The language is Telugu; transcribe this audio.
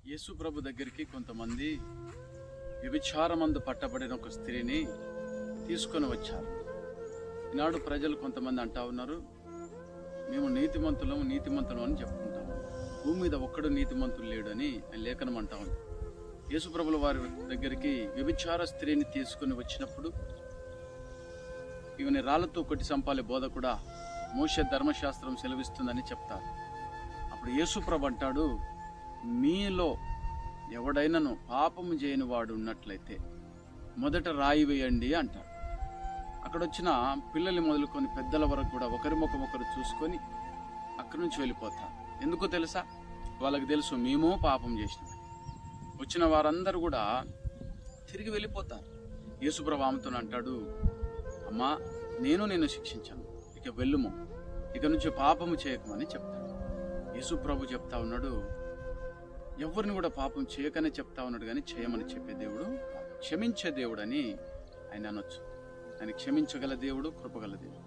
యేసు ప్రభు దగ్గరికి కొంతమంది వ్యభిచారమందు పట్టబడిన ఒక స్త్రీని తీసుకొని వచ్చారు. ఈనాడు ప్రజలు కొంతమంది అంటా ఉన్నారు, మేము నీతిమంతులం అని చెప్పుకుంటాము, భూమి మీద ఒక్కడు నీతిమంతులు లేడు అని లేఖనం అంటా ఉంది. యేసు ప్రభుల వారి దగ్గరికి వ్యభిచార స్త్రీని తీసుకుని వచ్చినప్పుడు ఈమెని రాళ్లతో కొట్టి చంపాలి బోధ కూడా మోషే ధర్మశాస్త్రం సెలవిస్తుందని చెప్తారు. అప్పుడు యేసు ప్రభు అంటాడు, మీలో ఎవడైనాను పాపము చేయని వాడు ఉన్నట్లయితే మొదట రాయి వేయండి అంటాడు. అక్కడ వచ్చిన పిల్లలు మొదలుకొని పెద్దల వరకు కూడా ఒకరి ముఖం ఒకరు చూసుకొని అక్కడి నుంచి వెళ్ళిపోతారు. ఎందుకో తెలుసా? వాళ్ళకి తెలుసు మేము పాపం చేసినాం. వచ్చిన వారందరూ కూడా తిరిగి వెళ్ళిపోతారు. యేసుప్రభు ఆమెతో అంటాడు, అమ్మా నేను నిన్ను శిక్షించాను, ఇక వెళ్ళుము, ఇక నుంచి పాపము చేయకమని చెప్తాడు. యేసుప్రభు చెప్తా ఉన్నాడు, ఎవరిని కూడా పాపం చేయకనే చెప్తా ఉన్నాడు, కానీ చేయమని చెప్పే దేవుడు, క్షమించే దేవుడు అని ఆయన అనొచ్చు. ఆయన క్షమించగల దేవుడు, కృపగల దేవుడు.